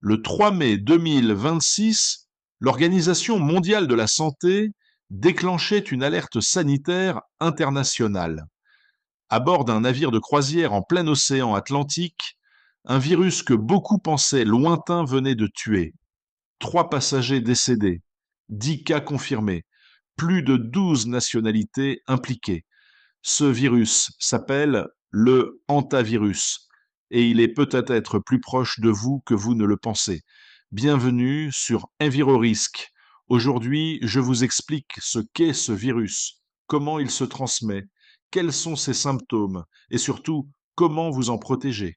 Le 3 mai 2026, l'Organisation mondiale de la santé déclenchait une alerte sanitaire internationale. À bord d'un navire de croisière en plein océan Atlantique, un virus que beaucoup pensaient lointain venait de tuer. 3 passagers décédés, 10 cas confirmés, plus de 12 nationalités impliquées. Ce virus s'appelle le hantavirus et il est peut-être plus proche de vous que vous ne le pensez. Bienvenue sur EnviroRisk. Aujourd'hui, je vous explique ce qu'est ce virus, comment il se transmet, quels sont ses symptômes et surtout comment vous en protéger.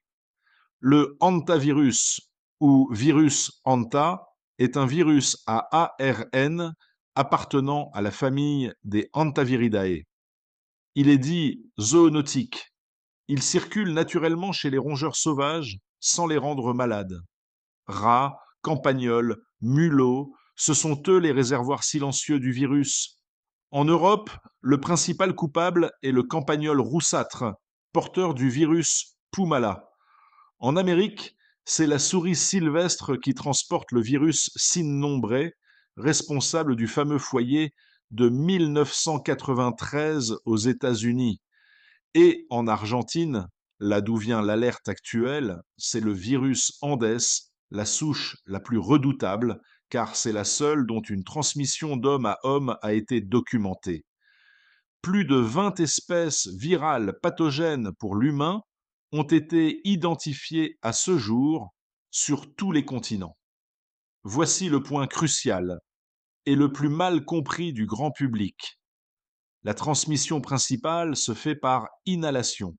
Le hantavirus ou virus hanta est un virus à ARN appartenant à la famille des Hantaviridae. Il est dit zoonotique. Il circule naturellement chez les rongeurs sauvages sans les rendre malades. Rats, campagnols, mulots, ce sont eux les réservoirs silencieux du virus. En Europe, le principal coupable est le campagnol roussâtre, porteur du virus Pumala. En Amérique, c'est la souris sylvestre qui transporte le virus Synnombre, responsable du fameux foyer de 1993 aux États-Unis. Et en Argentine, là d'où vient l'alerte actuelle, c'est le virus Andes, la souche la plus redoutable, car c'est la seule dont une transmission d'homme à homme a été documentée. Plus de 20 espèces virales pathogènes pour l'humain ont été identifiées à ce jour sur tous les continents. Voici le point crucial et le plus mal compris du grand public. La transmission principale se fait par inhalation.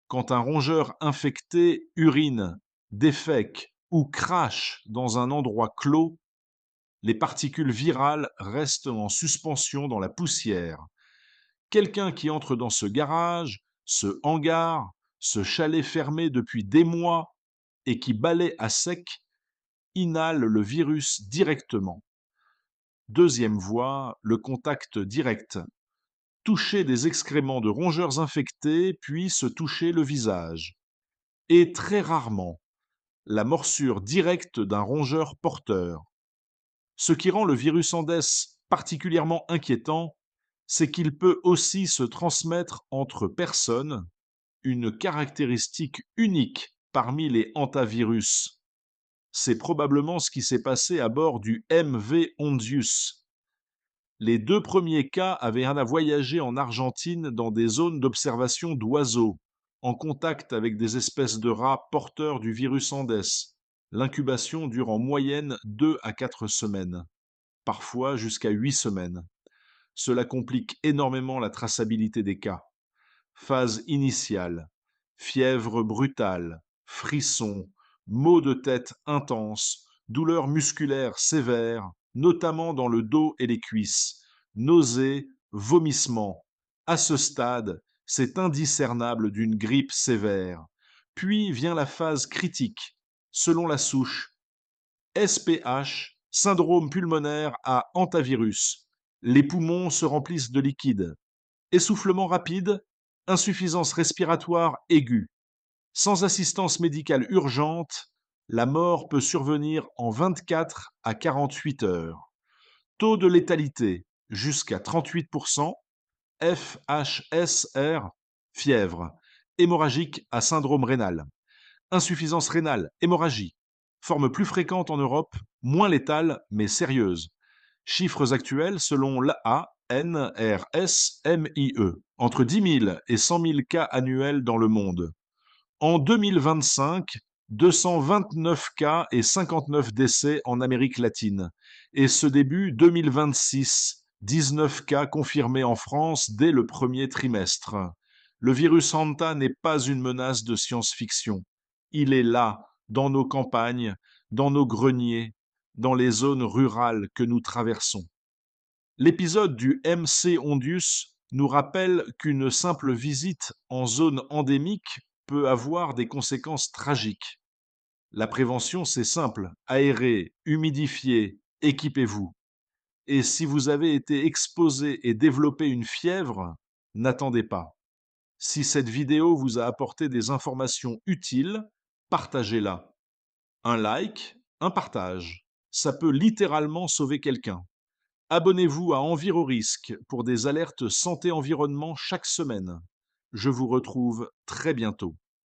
Quand un rongeur infecté urine, défèque ou crache dans un endroit clos, les particules virales restent en suspension dans la poussière. Quelqu'un qui entre dans ce garage, ce hangar, ce chalet fermé depuis des mois et qui balaie à sec, inhale le virus directement. Deuxième voie, le contact direct. Toucher des excréments de rongeurs infectés, puis se toucher le visage. Et très rarement, la morsure directe d'un rongeur porteur. Ce qui rend le virus Andes particulièrement inquiétant, c'est qu'il peut aussi se transmettre entre personnes, une caractéristique unique parmi les hantavirus. C'est probablement ce qui s'est passé à bord du MV Ondius. Les 2 premiers cas avaient voyagé en Argentine dans des zones d'observation d'oiseaux, en contact avec des espèces de rats porteurs du virus Andes. L'incubation dure en moyenne 2 à 4 semaines, parfois jusqu'à 8 semaines. Cela complique énormément la traçabilité des cas. Phase initiale, fièvre brutale, frissons, maux de tête intenses, douleurs musculaires sévères, notamment dans le dos et les cuisses, nausées, vomissements. À ce stade, c'est indiscernable d'une grippe sévère. Puis vient la phase critique, selon la souche. SPH, syndrome pulmonaire à hantavirus. Les poumons se remplissent de liquide. Essoufflement rapide, insuffisance respiratoire aiguë. Sans assistance médicale urgente, la mort peut survenir en 24 à 48 heures. Taux de létalité jusqu'à 38%, FHSR, fièvre, hémorragique à syndrome rénal. Insuffisance rénale, hémorragie, forme plus fréquente en Europe, moins létale mais sérieuse. Chiffres actuels selon l'ANRSMIE, entre 10 000 et 100 000 cas annuels dans le monde. En 2025, 229 cas et 59 décès en Amérique latine. Et ce début 2026, 19 cas confirmés en France dès le premier trimestre. Le virus Hanta n'est pas une menace de science-fiction. Il est là, dans nos campagnes, dans nos greniers, dans les zones rurales que nous traversons. L'épisode du MC Ondius nous rappelle qu'une simple visite en zone endémique peut avoir des conséquences tragiques. La prévention, c'est simple, aérez, humidifiez, équipez-vous. Et si vous avez été exposé et développé une fièvre, n'attendez pas. Si cette vidéo vous a apporté des informations utiles, partagez-la. Un like, un partage, ça peut littéralement sauver quelqu'un. Abonnez-vous à Envirorisque pour des alertes santé environnement chaque semaine. Je vous retrouve très bientôt.